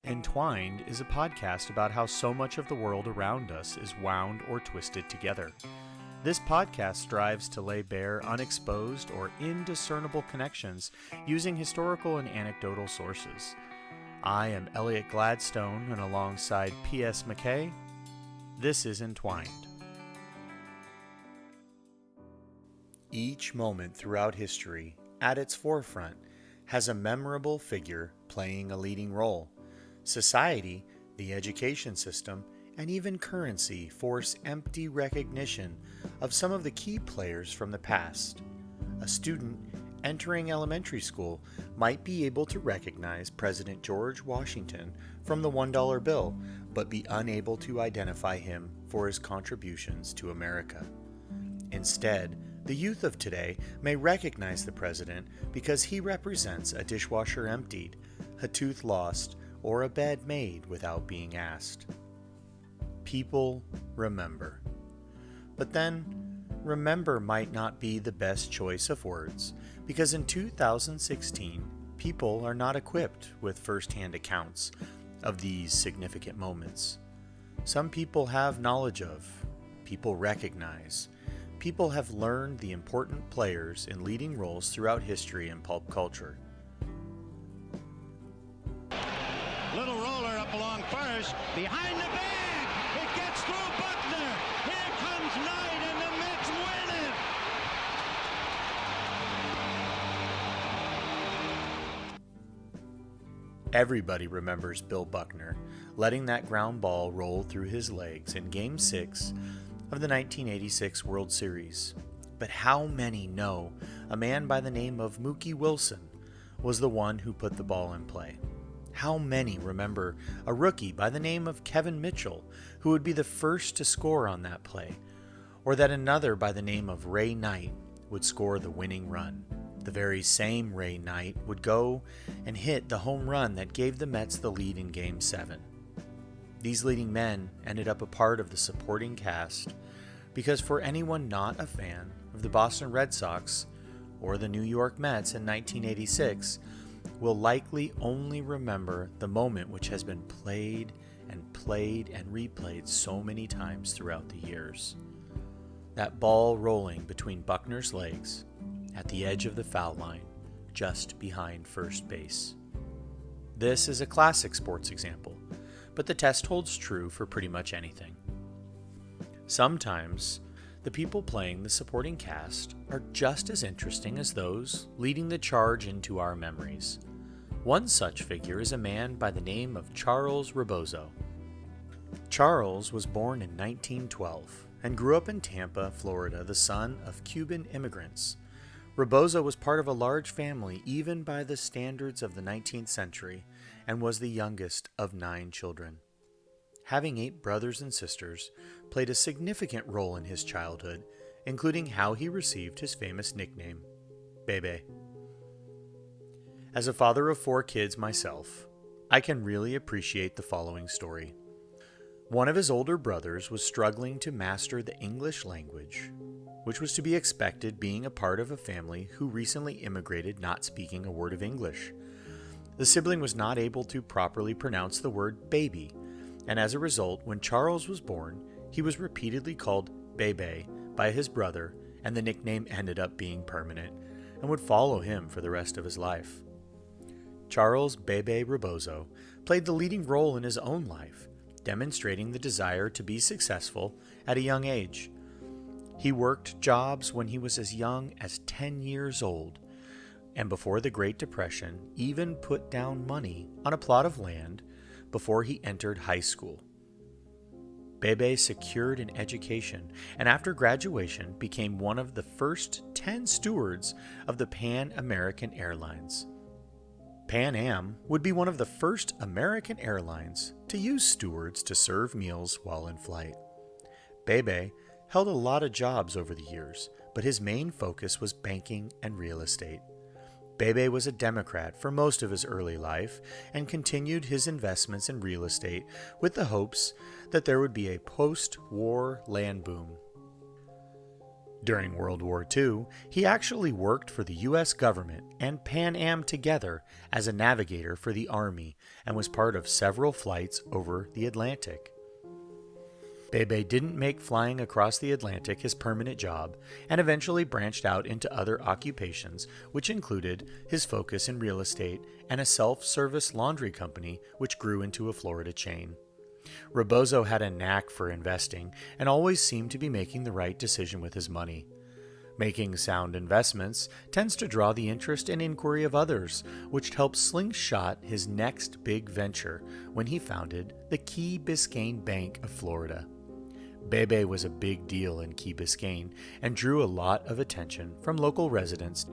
Entwined is a podcast about how so much of the world around us is wound or twisted together. This podcast strives to lay bare unexposed or indiscernible connections using historical and anecdotal sources. I am Elliot Gladstone, and alongside P.S. McKay, this is Entwined. Each moment throughout history, at its forefront, has a memorable figure playing a leading role. Society, the education system, and even currency force empty recognition of some of the key players from the past. A student entering elementary school might be able to recognize President George Washington from the $1 bill, but be unable to identify him for his contributions to America. Instead, the youth of today may recognize the president because he represents a dishwasher emptied, a tooth lost, or a bed made without being asked. People remember. But then, remember might not be the best choice of words, because in 2016, people are not equipped with first-hand accounts of these significant moments. Some people have knowledge of, people recognize, people have learned the important players in leading roles throughout history and pulp culture. Little roller up along first, behind the bag, it gets through Buckner, here comes Knight, and the Mets win it! Everybody remembers Bill Buckner letting that ground ball roll through his legs in Game 6 of the 1986 World Series. But how many know a man by the name of Mookie Wilson was the one who put the ball in play? How many remember a rookie by the name of Kevin Mitchell who would be the first to score on that play? Or that another by the name of Ray Knight would score the winning run? The very same Ray Knight would go and hit the home run that gave the Mets the lead in Game 7. These leading men ended up a part of the supporting cast because for anyone not a fan of the Boston Red Sox or the New York Mets in 1986, will likely only remember the moment which has been played and replayed so many times throughout the years. That ball rolling between Buckner's legs at the edge of the foul line, just behind first base. This is a classic sports example, but the test holds true for pretty much anything. Sometimes, the people playing the supporting cast are just as interesting as those leading the charge into our memories. One such figure is a man by the name of Charles Rebozo. Charles was born in 1912 and grew up in Tampa, Florida, the son of Cuban immigrants. Rebozo was part of a large family even by the standards of the 19th century and was the youngest of 9 children. Having 8 brothers and sisters played a significant role in his childhood, including how he received his famous nickname, Bebe. As a father of 4 kids myself, I can really appreciate the following story. One of his older brothers was struggling to master the English language, which was to be expected being a part of a family who recently immigrated not speaking a word of English. The sibling was not able to properly pronounce the word baby, and as a result, when Charles was born, he was repeatedly called Bebe by his brother, and the nickname ended up being permanent and would follow him for the rest of his life. Charles Bebe Rebozo played the leading role in his own life, demonstrating the desire to be successful at a young age. He worked jobs when he was as young as 10 years old, and before the Great Depression, even put down money on a plot of land before he entered high school. Bebe secured an education, and after graduation became one of the first 10 stewards of the Pan American Airlines. Pan Am would be one of the first American airlines to use stewards to serve meals while in flight. Bebe held a lot of jobs over the years, but his main focus was banking and real estate. Bebe was a Democrat for most of his early life and continued his investments in real estate with the hopes that there would be a post-war land boom. During World War II, he actually worked for the U.S. government and Pan Am together as a navigator for the Army and was part of several flights over the Atlantic. Bebe didn't make flying across the Atlantic his permanent job and eventually branched out into other occupations, which included his focus in real estate and a self-service laundry company which grew into a Florida chain. Rebozo had a knack for investing and always seemed to be making the right decision with his money. Making sound investments tends to draw the interest and inquiry of others, which helped slingshot his next big venture when he founded the Key Biscayne Bank of Florida. Bebe was a big deal in Key Biscayne and drew a lot of attention from local residents.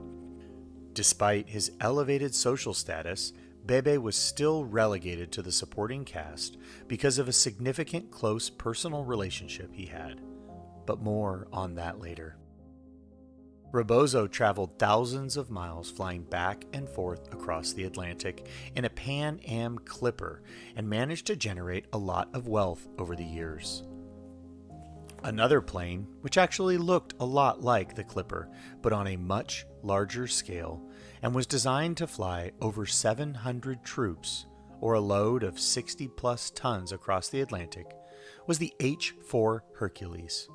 Despite his elevated social status, Bebe was still relegated to the supporting cast because of a significant close personal relationship he had. But more on that later. Rebozo traveled thousands of miles flying back and forth across the Atlantic in a Pan Am Clipper and managed to generate a lot of wealth over the years. Another plane, which actually looked a lot like the Clipper, but on a much larger scale, and was designed to fly over 700 troops, or a load of 60-plus tons across the Atlantic, was the H-4 Hercules.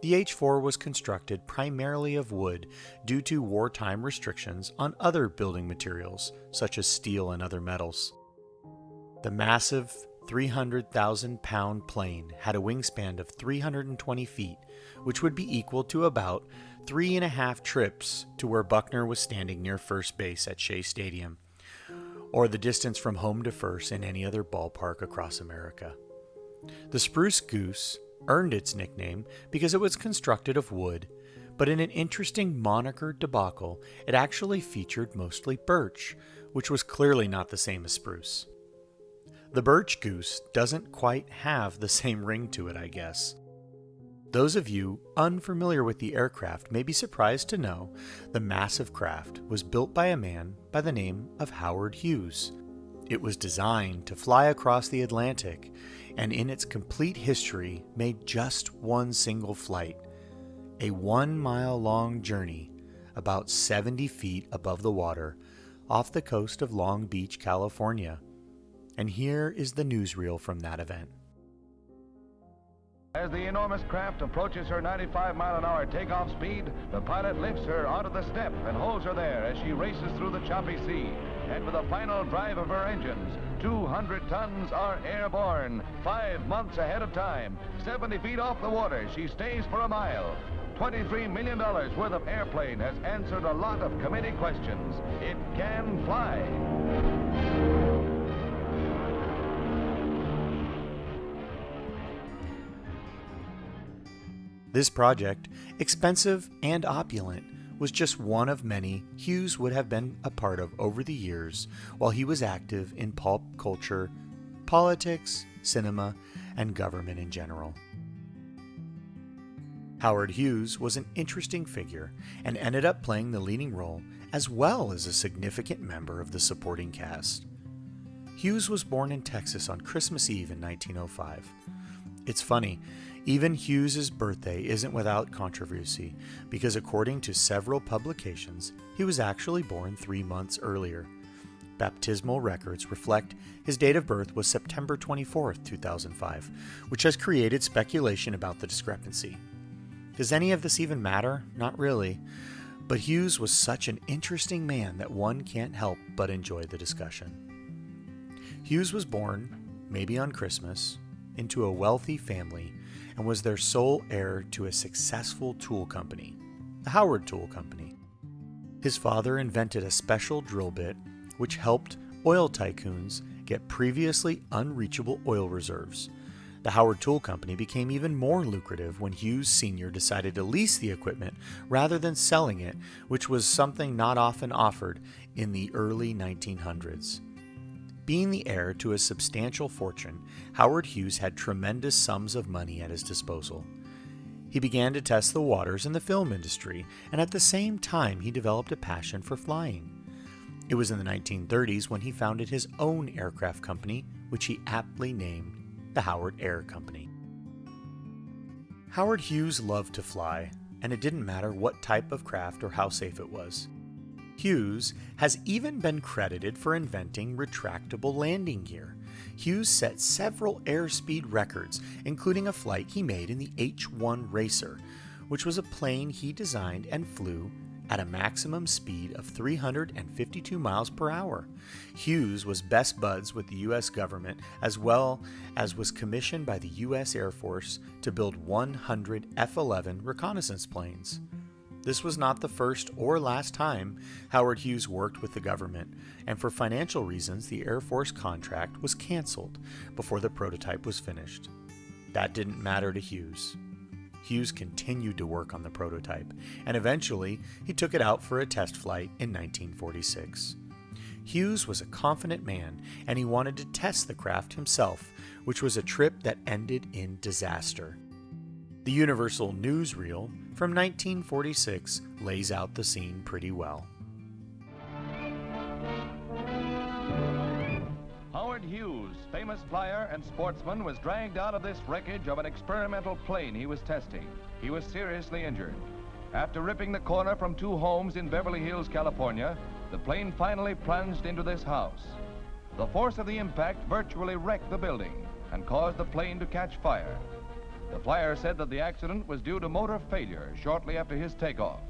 The H-4 was constructed primarily of wood due to wartime restrictions on other building materials, such as steel and other metals. The massive 300,000-pound plane had a wingspan of 320 feet, which would be equal to about 3.5 trips to where Buckner was standing near first base at Shea Stadium, or the distance from home to first in any other ballpark across America. The Spruce Goose earned its nickname because it was constructed of wood, but in an interesting moniker debacle, it actually featured mostly birch, which was clearly not the same as spruce. The birch goose doesn't quite have the same ring to it, I guess. Those of you unfamiliar with the aircraft may be surprised to know the massive craft was built by a man by the name of Howard Hughes. It was designed to fly across the Atlantic, and in its complete history made just one single flight, a 1-mile-long journey about 70 feet above the water off the coast of Long Beach, California. And here is the newsreel from that event. As the enormous craft approaches her 95-mile-an-hour takeoff speed, the pilot lifts her onto the step and holds her there as she races through the choppy sea. And with the final drive of her engines, 200 tons are airborne, 5 months ahead of time. 70 feet off the water, she stays for a mile. $23 million worth of airplane has answered a lot of committee questions. It can fly. This project, expensive and opulent, was just one of many Hughes would have been a part of over the years while he was active in pulp culture, politics, cinema, and government in general. Howard Hughes was an interesting figure and ended up playing the leading role as well as a significant member of the supporting cast. Hughes was born in Texas on Christmas Eve in 1905. It's funny, even Hughes' birthday isn't without controversy because according to several publications, he was actually born 3 months earlier. Baptismal records reflect his date of birth was September 24, 2005, which has created speculation about the discrepancy. Does any of this even matter? Not really. But Hughes was such an interesting man that one can't help but enjoy the discussion. Hughes was born, maybe on Christmas, into a wealthy family and was their sole heir to a successful tool company, the Howard Tool Company. His father invented a special drill bit which helped oil tycoons get previously unreachable oil reserves. The Howard Tool Company became even more lucrative when Hughes Sr. decided to lease the equipment rather than selling it, which was something not often offered in the early 1900s. Being the heir to a substantial fortune, Howard Hughes had tremendous sums of money at his disposal. He began to test the waters in the film industry, and at the same time he developed a passion for flying. It was in the 1930s when he founded his own aircraft company, which he aptly named the Howard Air Company. Howard Hughes loved to fly, and it didn't matter what type of craft or how safe it was. Hughes has even been credited for inventing retractable landing gear. Hughes set several airspeed records, including a flight he made in the H-1 Racer, which was a plane he designed and flew at a maximum speed of 352 miles per hour. Hughes was best buds with the U.S. government, as well as was commissioned by the U.S. Air Force to build 100 F-11 reconnaissance planes. This was not the first or last time Howard Hughes worked with the government, and for financial reasons, the Air Force contract was canceled before the prototype was finished. That didn't matter to Hughes. Hughes continued to work on the prototype, and eventually he took it out for a test flight in 1946. Hughes was a confident man, and he wanted to test the craft himself, which was a trip that ended in disaster. The Universal Newsreel from 1946 lays out the scene pretty well. Howard Hughes, famous flyer and sportsman, was dragged out of this wreckage of an experimental plane he was testing. He was seriously injured. After ripping the corner from two homes in Beverly Hills, California, the plane finally plunged into this house. The force of the impact virtually wrecked the building and caused the plane to catch fire. The flyer said that the accident was due to motor failure shortly after his takeoff.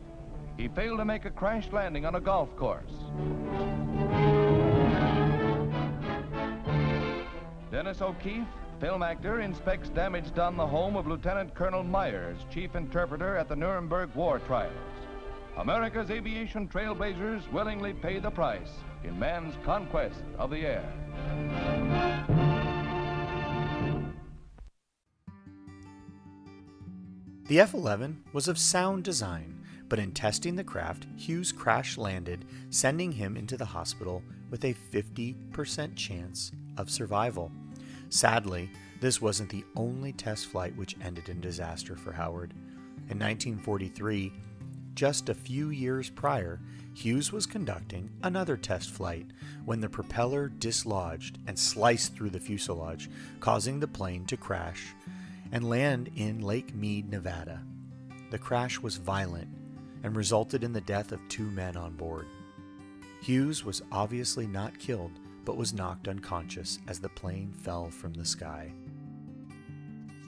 He failed to make a crash landing on a golf course. Dennis O'Keefe, film actor, inspects damage done the home of Lieutenant Colonel Myers, chief interpreter at the Nuremberg war trials. America's aviation trailblazers willingly pay the price in man's conquest of the air. The F-11 was of sound design, but in testing the craft, Hughes crash-landed, sending him into the hospital with a 50% chance of survival. Sadly, this wasn't the only test flight which ended in disaster for Howard. In 1943, just a few years prior, Hughes was conducting another test flight when the propeller dislodged and sliced through the fuselage, causing the plane to crash and land in Lake Mead, Nevada. The crash was violent and resulted in the death of 2 men on board. Hughes was obviously not killed, but was knocked unconscious as the plane fell from the sky.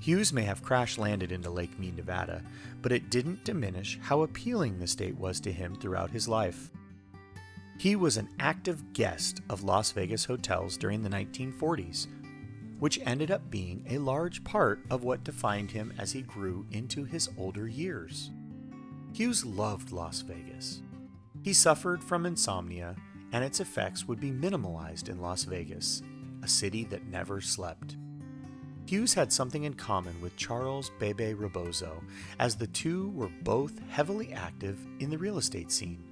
Hughes may have crash-landed into Lake Mead, Nevada, but it didn't diminish how appealing the state was to him throughout his life. He was an active guest of Las Vegas hotels during the 1940s, which ended up being a large part of what defined him as he grew into his older years. Hughes loved Las Vegas. He suffered from insomnia, and its effects would be minimalized in Las Vegas, a city that never slept. Hughes had something in common with Charles Bebe Rebozo, as the two were both heavily active in the real estate scene.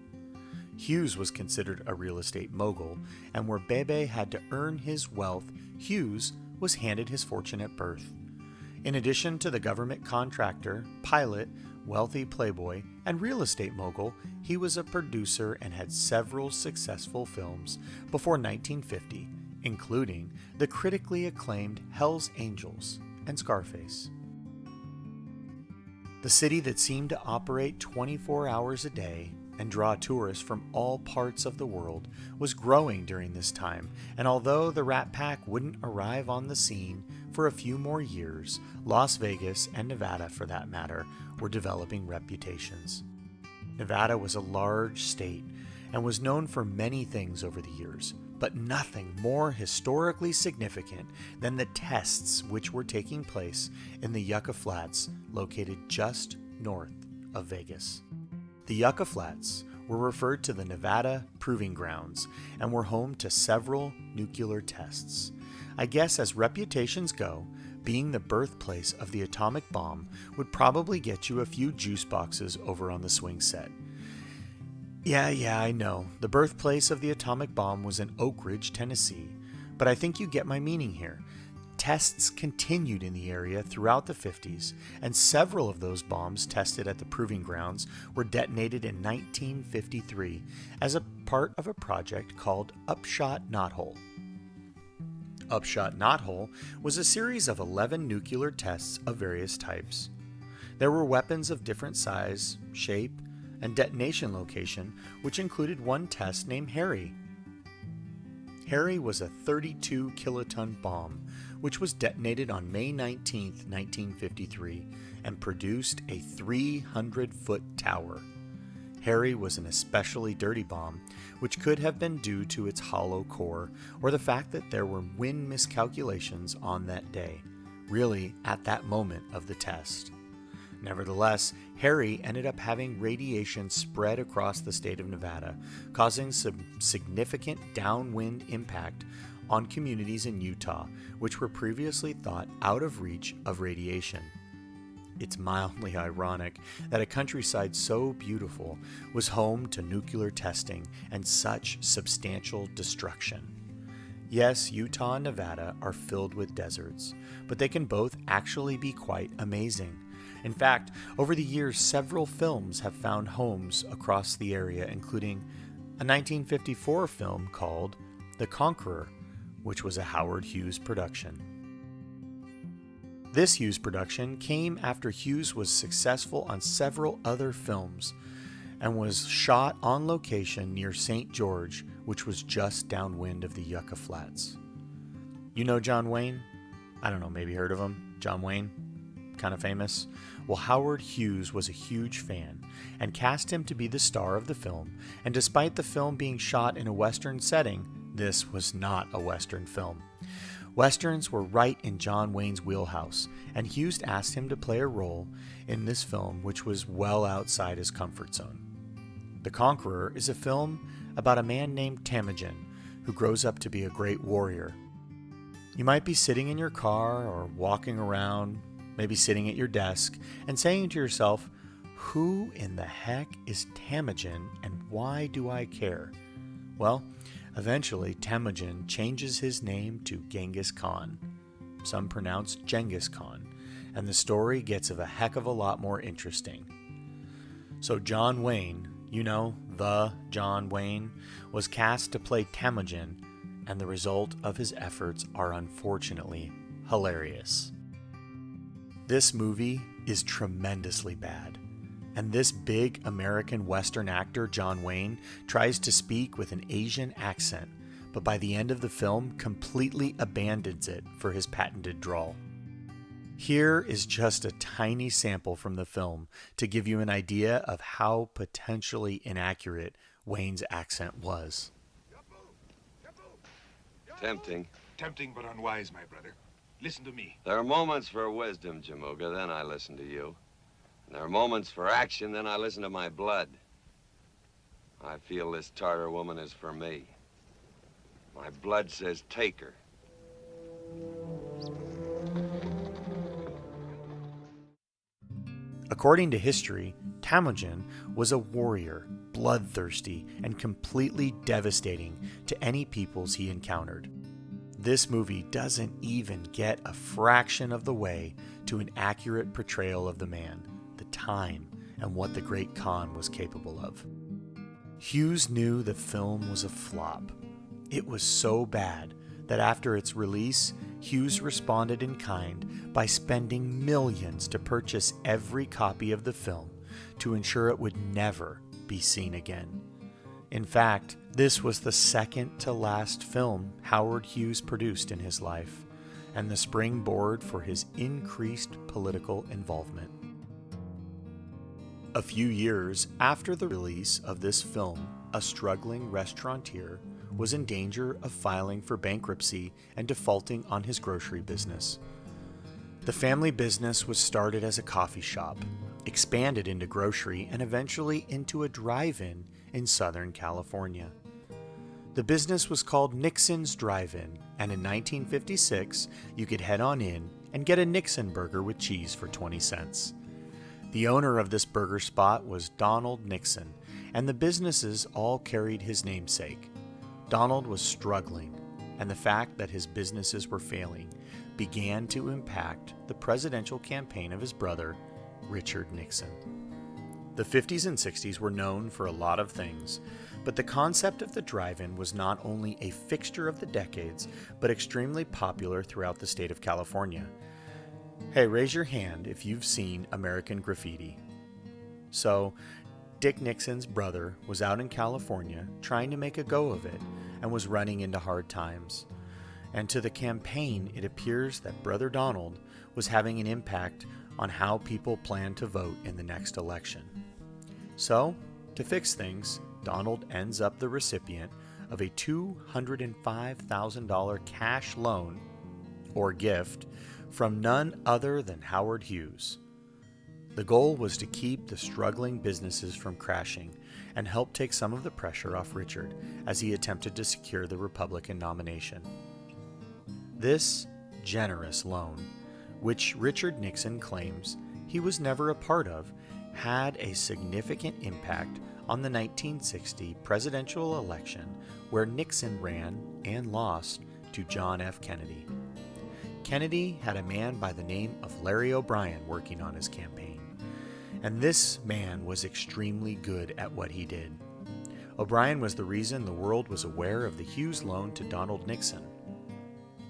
Hughes was considered a real estate mogul, and where Bebe had to earn his wealth, Hughes was handed his fortune at birth. In addition to the government contractor, pilot, wealthy playboy, and real estate mogul, he was a producer and had several successful films before 1950, including the critically acclaimed Hell's Angels and Scarface. The city that seemed to operate 24 hours a day and draw tourists from all parts of the world was growing during this time, and although the Rat Pack wouldn't arrive on the scene for a few more years, Las Vegas, and Nevada for that matter, were developing reputations. Nevada was a large state and was known for many things over the years, but nothing more historically significant than the tests which were taking place in the Yucca Flats, located just north of Vegas. The Yucca Flats were referred to the Nevada Proving Grounds and were home to several nuclear tests. I guess as reputations go, being the birthplace of the atomic bomb would probably get you a few juice boxes over on the swing set. Yeah, I know. The birthplace of the atomic bomb was in Oak Ridge, Tennessee, but I think you get my meaning here. Tests continued in the area throughout the 50s, and several of those bombs tested at the Proving Grounds were detonated in 1953 as a part of a project called Upshot Knothole. Upshot Knothole was a series of 11 nuclear tests of various types. There were weapons of different size, shape, and detonation location, which included one test named Harry. Harry was a 32 kiloton bomb, which was detonated on May 19, 1953, and produced a 300-foot tower. Harry was an especially dirty bomb, which could have been due to its hollow core or the fact that there were wind miscalculations on that day, really at that moment of the test. Nevertheless, Harry ended up having radiation spread across the state of Nevada, causing some significant downwind impact on communities in Utah, which were previously thought out of reach of radiation. It's mildly ironic that a countryside so beautiful was home to nuclear testing and such substantial destruction. Yes, Utah and Nevada are filled with deserts, but they can both actually be quite amazing. In fact, over the years, several films have found homes across the area, including a 1954 film called The Conqueror, which was a Howard Hughes production. This Hughes production came after Hughes was successful on several other films and was shot on location near St. George, which was just downwind of the Yucca Flats. You know John Wayne? I don't know, maybe heard of him? John Wayne? Kind of famous? Well, Howard Hughes was a huge fan and cast him to be the star of the film, and despite the film being shot in a Western setting, this was not a Western film. Westerns were right in John Wayne's wheelhouse, and Hughes asked him to play a role in this film which was well outside his comfort zone. The Conqueror is a film about a man named Temujin who grows up to be a great warrior. You might be sitting in your car or walking around, maybe sitting at your desk, and saying to yourself, who in the heck is Temujin and why do I care? Well, eventually Temujin changes his name to Genghis Khan. Some pronounce Genghis Khan, and the story gets a heck of a lot more interesting. So John Wayne, you know, the John Wayne, was cast to play Temujin, and the result of his efforts are unfortunately hilarious. This movie is tremendously bad, and this big American Western actor, John Wayne, tries to speak with an Asian accent, but by the end of the film completely abandons it for his patented drawl. Here is just a tiny sample from the film to give you an idea of how potentially inaccurate Wayne's accent was. Tempting. Tempting but unwise, my brother. Listen to me. There are moments for wisdom, Jamuga, then I listen to you. And there are moments for action, then I listen to my blood. I feel this Tartar woman is for me. My blood says take her. According to history, Temujin was a warrior, bloodthirsty, and completely devastating to any peoples he encountered. This movie doesn't even get a fraction of the way to an accurate portrayal of the man, the time, and what the Great Khan was capable of. Hughes knew the film was a flop. It was so bad that after its release, Hughes responded in kind by spending millions to purchase every copy of the film to ensure it would never be seen again. In fact, this was the second to last film Howard Hughes produced in his life, and the springboard for his increased political involvement. A few years after the release of this film, a struggling restaurateur was in danger of filing for bankruptcy and defaulting on his grocery business. The family business was started as a coffee shop, expanded into grocery, and eventually into a drive-in in Southern California. The business was called Nixon's Drive-In, and in 1956, you could head on in and get a Nixon burger with cheese for 20 cents. The owner of this burger spot was Donald Nixon, and the businesses all carried his namesake. Donald was struggling, and the fact that his businesses were failing began to impact the presidential campaign of his brother, Richard Nixon. The 50s and 60s were known for a lot of things, but the concept of the drive-in was not only a fixture of the decades, but extremely popular throughout the state of California. Hey, raise your hand if you've seen American Graffiti. So, Dick Nixon's brother was out in California trying to make a go of it and was running into hard times. And to the campaign, it appears that Brother Donald was having an impact on how people plan to vote in the next election. So, to fix things, Donald ends up the recipient of a $205,000 cash loan or gift from none other than Howard Hughes. The goal was to keep the struggling businesses from crashing and help take some of the pressure off Richard as he attempted to secure the Republican nomination. This generous loan, which Richard Nixon claims he was never a part of, had a significant impact on the 1960 presidential election where Nixon ran and lost to John F. Kennedy. Kennedy had a man by the name of Larry O'Brien working on his campaign, and this man was extremely good at what he did. O'Brien was the reason the world was aware of the Hughes loan to Donald Nixon.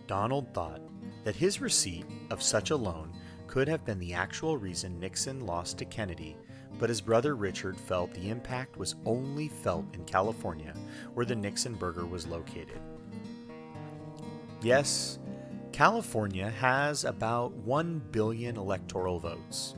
Donald thought that his receipt of such a loan could have been the actual reason Nixon lost to Kennedy, but his brother Richard felt the impact was only felt in California, where the Nixon burger was located. Yes, California has about 1 billion electoral votes.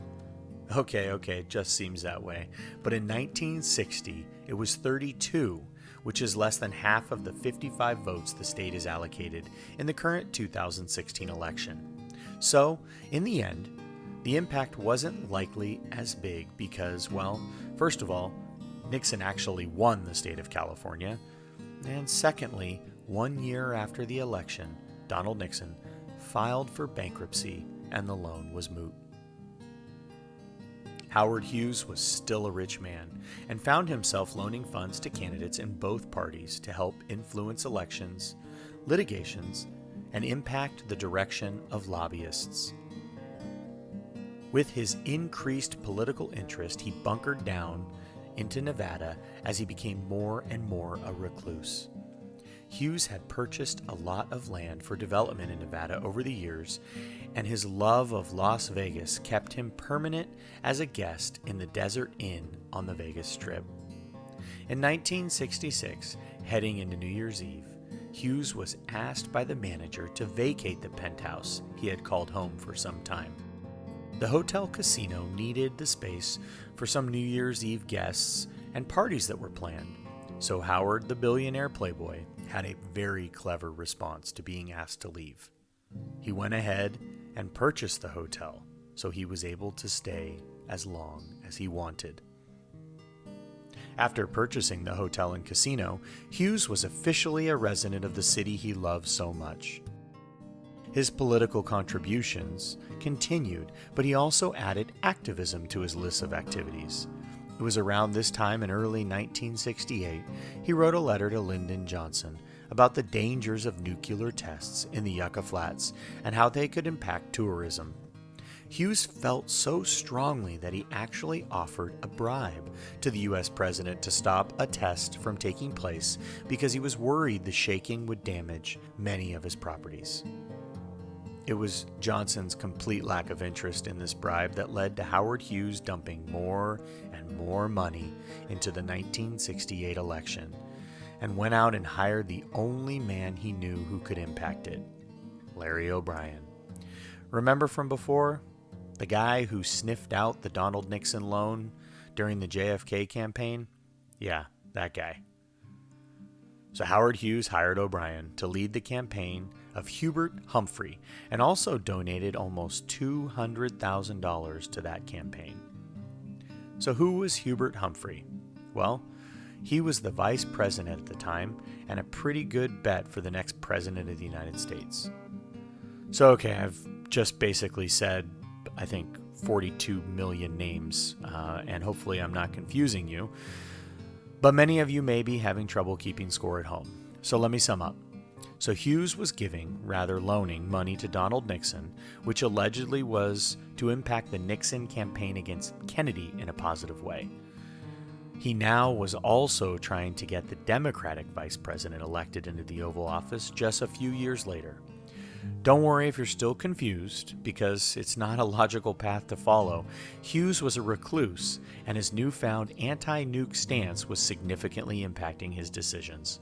Okay, it just seems that way. But in 1960, it was 32, which is less than half of the 55 votes the state is allocated in the current 2016 election. So, in the end, the impact wasn't likely as big because, well, first of all, Nixon actually won the state of California, and secondly, 1 year after the election, Donald Nixon filed for bankruptcy and the loan was moot. Howard Hughes was still a rich man and found himself loaning funds to candidates in both parties to help influence elections, litigations, and impact the direction of lobbyists. With his increased political interest, he bunkered down into Nevada as he became more and more a recluse. Hughes had purchased a lot of land for development in Nevada over the years, and his love of Las Vegas kept him permanent as a guest in the Desert Inn on the Vegas Strip. In 1966, heading into New Year's Eve, Hughes was asked by the manager to vacate the penthouse he had called home for some time. The hotel casino needed the space for some New Year's Eve guests and parties that were planned, so Howard, the billionaire playboy, had a very clever response to being asked to leave. He went ahead and purchased the hotel, so he was able to stay as long as he wanted. After purchasing the hotel and casino, Hughes was officially a resident of the city he loved so much. His political contributions continued, but he also added activism to his list of activities. It was around this time in early 1968 he wrote a letter to Lyndon Johnson about the dangers of nuclear tests in the Yucca Flats and how they could impact tourism. Hughes felt so strongly that he actually offered a bribe to the U.S. president to stop a test from taking place because he was worried the shaking would damage many of his properties. It was Johnson's complete lack of interest in this bribe that led to Howard Hughes dumping more and more money into the 1968 election and went out and hired the only man he knew who could impact it, Larry O'Brien. Remember from before? The guy who sniffed out the Donald Nixon loan during the JFK campaign? Yeah, that guy. So Howard Hughes hired O'Brien to lead the campaign of Hubert Humphrey and also donated almost $200,000 to that campaign. So who was Hubert Humphrey? Well, he was the vice president at the time and a pretty good bet for the next president of the United States. So okay, I've just basically said, I think, 42 million names, and hopefully I'm not confusing you. But many of you may be having trouble keeping score at home. So let me sum up. So Hughes was loaning money to Donald Nixon, which allegedly was to impact the Nixon campaign against Kennedy in a positive way. He now was also trying to get the Democratic vice president elected into the Oval Office just a few years later. Don't worry if you're still confused, because it's not a logical path to follow. Hughes was a recluse, and his newfound anti-nuke stance was significantly impacting his decisions.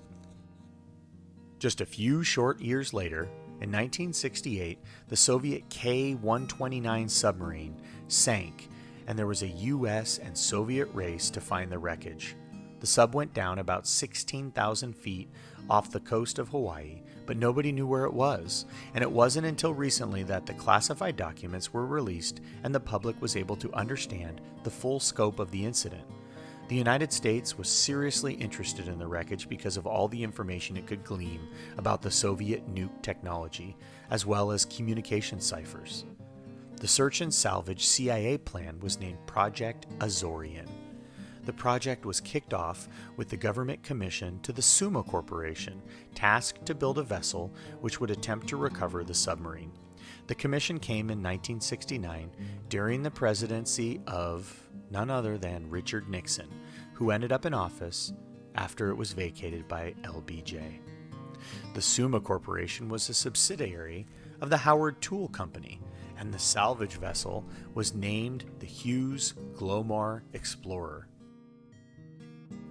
Just a few short years later, in 1968, the Soviet K-129 submarine sank, and there was a U.S. and Soviet race to find the wreckage. The sub went down about 16,000 feet off the coast of Hawaii, but nobody knew where it was, and it wasn't until recently that the classified documents were released and the public was able to understand the full scope of the incident. The United States was seriously interested in the wreckage because of all the information it could glean about the Soviet nuke technology, as well as communication ciphers. The search and salvage CIA plan was named Project Azorian. The project was kicked off with the government commission to the Summa Corporation, tasked to build a vessel which would attempt to recover the submarine. The commission came in 1969 during the presidency of none other than Richard Nixon, who ended up in office after it was vacated by LBJ. The Summa Corporation was a subsidiary of the Howard Tool Company, and the salvage vessel was named the Hughes Glomar Explorer.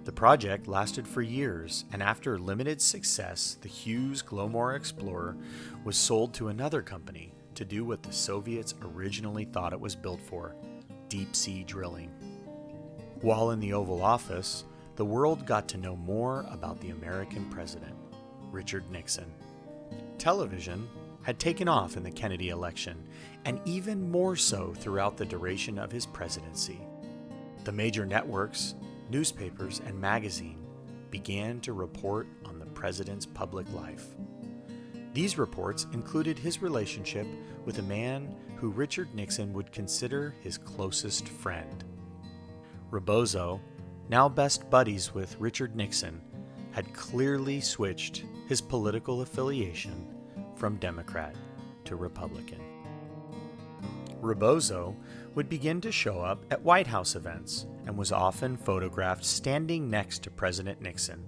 The project lasted for years, and after limited success, the Hughes Glomar Explorer was sold to another company to do what the Soviets originally thought it was built for: deep-sea drilling. While in the Oval Office, the world got to know more about the American president, Richard Nixon. Television had taken off in the Kennedy election, and even more so throughout the duration of his presidency. The major networks, newspapers, and magazines began to report on the president's public life. These reports included his relationship with a man who Richard Nixon would consider his closest friend. Rebozo, now best buddies with Richard Nixon, had clearly switched his political affiliation from Democrat to Republican. Rebozo would begin to show up at White House events and was often photographed standing next to President Nixon.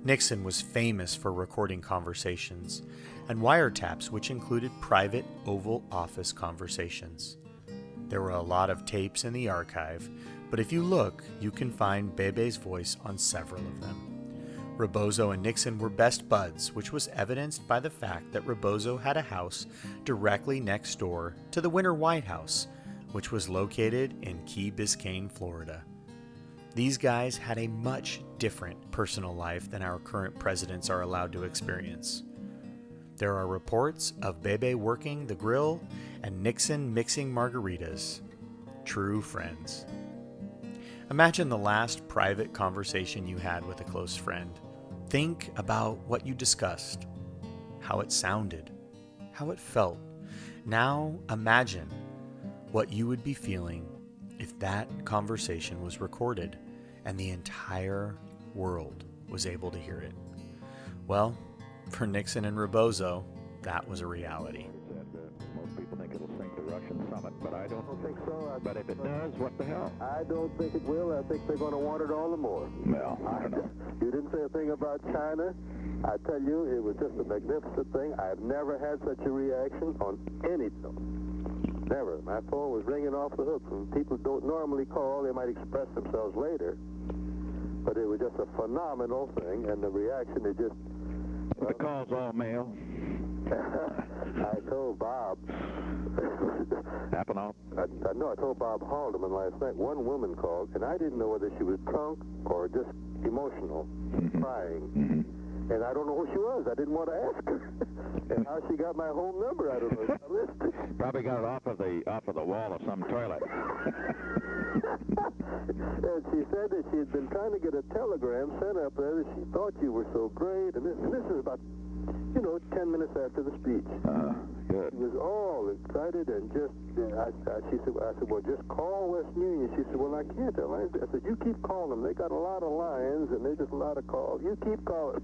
Nixon was famous for recording conversations and wiretaps which included private Oval Office conversations. There were a lot of tapes in the archive, but if you look, you can find Bebe's voice on several of them. Rebozo and Nixon were best buds, which was evidenced by the fact that Rebozo had a house directly next door to the Winter White House, which was located in Key Biscayne, Florida. These guys had a much different personal life than our current presidents are allowed to experience. There are reports of Bebe working the grill and Nixon mixing margaritas. True friends. Imagine the last private conversation you had with a close friend. Think about what you discussed, how it sounded, how it felt. Now imagine what you would be feeling if that conversation was recorded and the entire world was able to hear it. Well, for Nixon and Rebozo, that was a reality. Most people think it'll sink the Russian summit, but I don't think so. But if it does, what the hell? I don't think it will. I think they're going to want it all the more. Well, I don't know. You didn't say a thing about China. I tell you, it was just a magnificent thing. I've never had such a reaction on anything. Never. My phone was ringing off the hook. When people don't normally call, they might express themselves later. But it was just a phenomenal thing, and the reaction is just... The call's all male. I told Bob... Apollon? I told Bob Haldeman last night. One woman called, and I didn't know whether she was drunk or just emotional, crying. And I don't know who she was. I didn't want to ask her. And how she got my home number, I don't know. Probably got it off of the wall of some toilet. And she said that she had been trying to get a telegram sent up there that she thought you were so great. And this is about, 10 minutes after the speech. Good. She was all excited and just, I said, well, just call Western Union. She said, well, I can't. I said, you keep calling them. They got a lot of lines and there's just a lot of calls. You keep calling.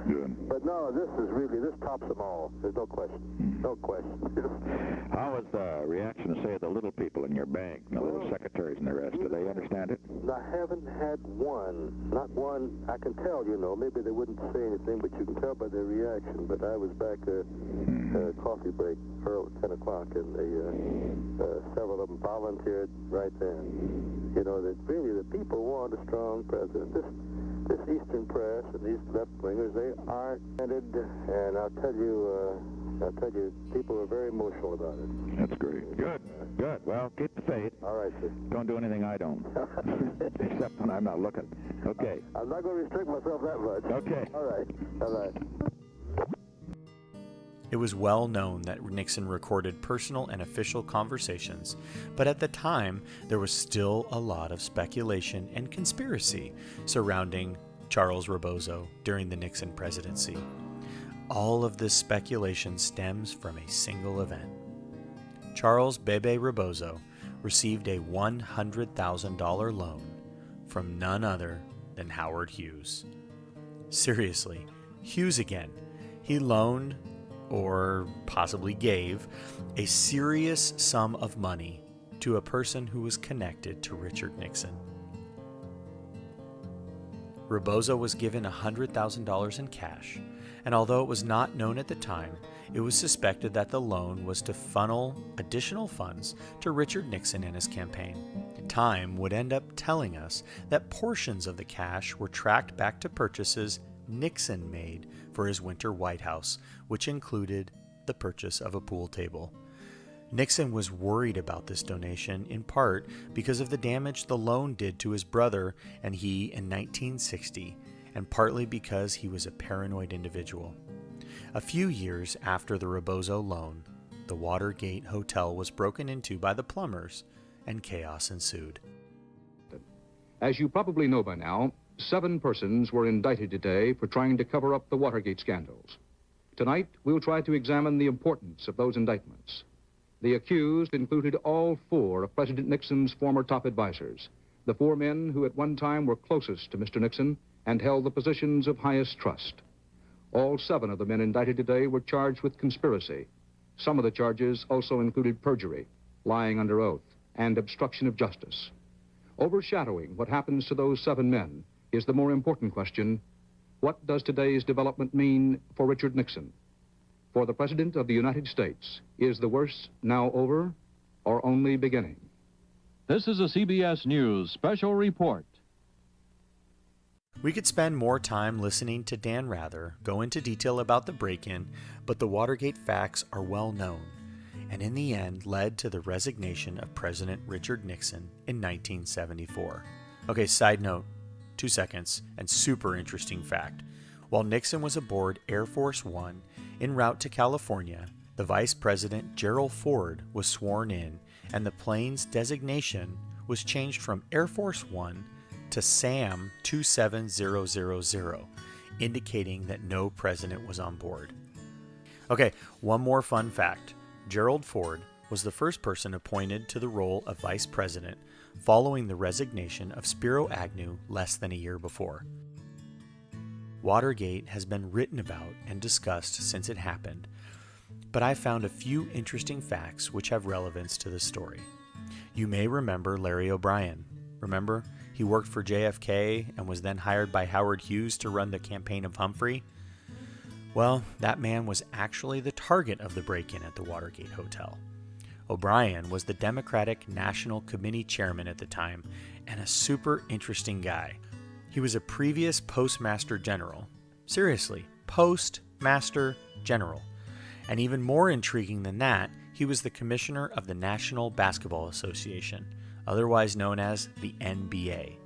Good. But no, this tops them all. There's no question. No question. How was the reaction to, say, the little people in your bank, the little secretaries and the rest? Do they understand it? I haven't had one, not one. I can tell, maybe they wouldn't say anything, but you can tell by their reaction. But I was back coffee break, early, 10 o'clock, and several of them volunteered right then. That really the people want a strong president. This Eastern press and these left-wingers, they are ended, and I'll tell you, people are very emotional about it. That's great. Good. Well, keep the faith. All right, sir. Don't do anything I don't. Except when I'm not looking. Okay. I'm not going to restrict myself that much. Okay. All right. It was well known that Nixon recorded personal and official conversations, but at the time, there was still a lot of speculation and conspiracy surrounding Charles Rebozo during the Nixon presidency. All of this speculation stems from a single event. Charles Bebe Rebozo received a $100,000 loan from none other than Howard Hughes. Seriously, Hughes again. He loaned, or possibly gave, a serious sum of money to a person who was connected to Richard Nixon. Rebozo was given $100,000 in cash, and although it was not known at the time, it was suspected that the loan was to funnel additional funds to Richard Nixon and his campaign. Time would end up telling us that portions of the cash were tracked back to purchases Nixon made for his winter White House, which included the purchase of a pool table. Nixon was worried about this donation in part because of the damage the loan did to his brother and he in 1960, and partly because he was a paranoid individual. A few years after the Rebozo loan, the Watergate Hotel was broken into by the plumbers, and chaos ensued. As you probably know by now, 7 persons were indicted today for trying to cover up the Watergate scandals. Tonight, we'll try to examine the importance of those indictments. The accused included all 4 of President Nixon's former top advisors, the 4 men who at one time were closest to Mr. Nixon and held the positions of highest trust. All 7 of the men indicted today were charged with conspiracy. Some of the charges also included perjury, lying under oath, and obstruction of justice. Overshadowing what happens to those 7 men is the more important question: what does today's development mean for Richard Nixon? For the President of the United States, is the worst now over or only beginning? This is a CBS News special report. We could spend more time listening to Dan Rather go into detail about the break-in, but the Watergate facts are well known, and in the end led to the resignation of President Richard Nixon in 1974. Okay, side note, 2 seconds, and super interesting fact. While Nixon was aboard Air Force One en route to California, the Vice President Gerald Ford was sworn in, and the plane's designation was changed from Air Force One to SAM 27000, indicating that no president was on board. Okay, one more fun fact. Gerald Ford was the first person appointed to the role of vice president following the resignation of Spiro Agnew less than a year before. Watergate has been written about and discussed since it happened, but I found a few interesting facts which have relevance to the story. You may remember Larry O'Brien. Remember? He worked for JFK and was then hired by Howard Hughes to run the campaign of Humphrey. Well, that man was actually the target of the break-in at the Watergate Hotel. O'Brien was the Democratic National Committee chairman at the time and a super interesting guy. He was a previous Postmaster General. Seriously, Postmaster General. And even more intriguing than that, he was the commissioner of the National Basketball Association, otherwise known as the NBA.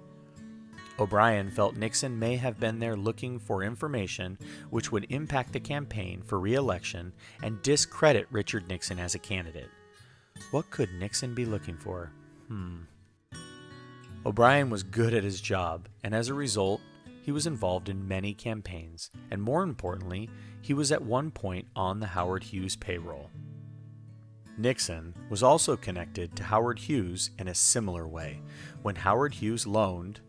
O'Brien felt Nixon may have been there looking for information which would impact the campaign for re-election and discredit Richard Nixon as a candidate. What could Nixon be looking for? O'Brien was good at his job, and as a result, he was involved in many campaigns, and more importantly, he was at one point on the Howard Hughes payroll. Nixon was also connected to Howard Hughes in a similar way, when Howard Hughes loaned,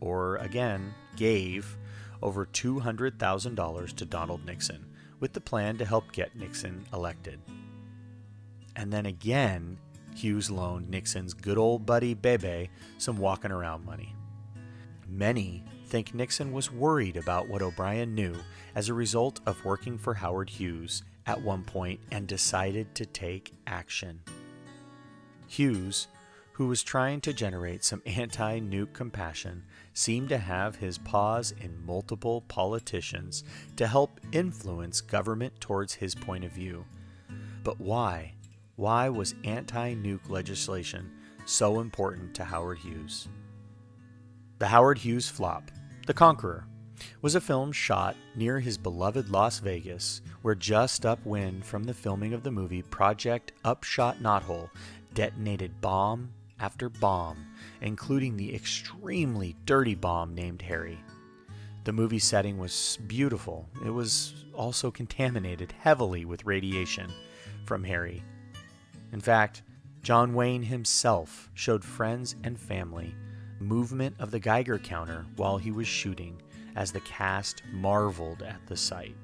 or again, gave, over $200,000 to Donald Nixon, with the plan to help get Nixon elected. And then again, Hughes loaned Nixon's good old buddy Bebe some walking around money. Many think Nixon was worried about what O'Brien knew as a result of working for Howard Hughes at one point and decided to take action. Hughes, who was trying to generate some anti-nuke compassion, seemed to have his paws in multiple politicians to help influence government towards his point of view. But why? Why was anti-nuke legislation so important to Howard Hughes? The Howard Hughes flop, The Conqueror, was a film shot near his beloved Las Vegas, where just upwind from the filming of the movie Project Upshot Knothole detonated bomb after bomb, including the extremely dirty bomb named Harry. The movie setting was beautiful. It was also contaminated heavily with radiation from Harry. In fact, John Wayne himself showed friends and family movement of the Geiger counter while he was shooting, as the cast marveled at the sight.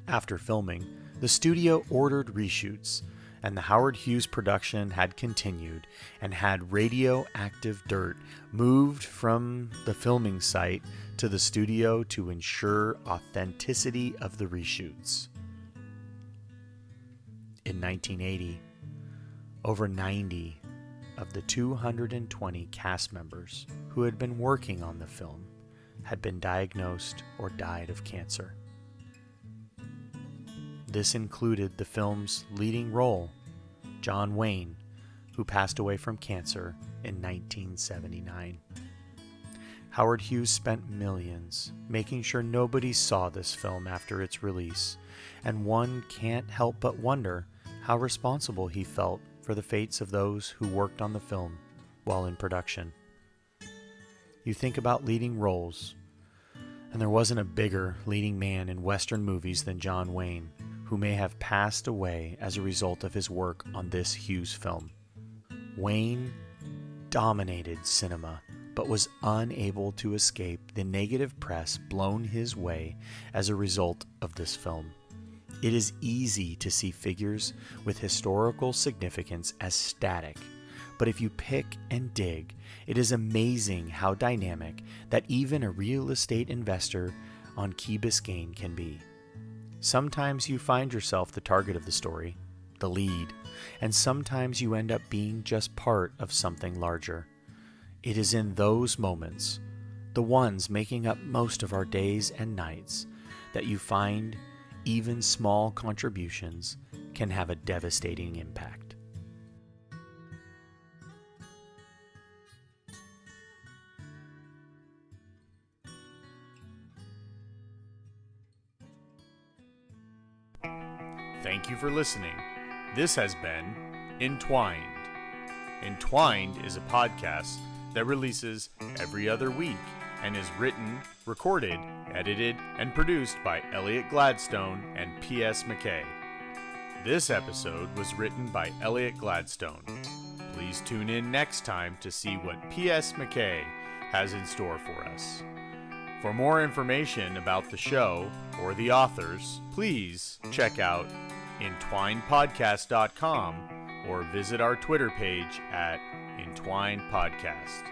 After filming, the studio ordered reshoots, and the Howard Hughes production had continued and had radioactive dirt moved from the filming site to the studio to ensure authenticity of the reshoots. In 1980, over 90 of the 220 cast members who had been working on the film had been diagnosed or died of cancer. This included the film's leading role, John Wayne, who passed away from cancer in 1979. Howard Hughes spent millions making sure nobody saw this film after its release, and one can't help but wonder how responsible he felt for the fates of those who worked on the film while in production. You think about leading roles, and there wasn't a bigger leading man in Western movies than John Wayne, who may have passed away as a result of his work on this Hughes film. Wayne dominated cinema, but was unable to escape the negative press blown his way as a result of this film. It is easy to see figures with historical significance as static, but if you pick and dig, it is amazing how dynamic that even a real estate investor on Key Biscayne can be. Sometimes you find yourself the target of the story, the lead, and sometimes you end up being just part of something larger. It is in those moments, the ones making up most of our days and nights, that you find even small contributions can have a devastating impact. Thank you for listening. This has been Entwined. Entwined is a podcast that releases every other week and is written, recorded, edited, and produced by Elliot Gladstone and P.S. McKay. This episode was written by Elliot Gladstone. Please tune in next time to see what P.S. McKay has in store for us. For more information about the show or the authors, please check out entwinedpodcast.com or visit our Twitter page at entwinedpodcast.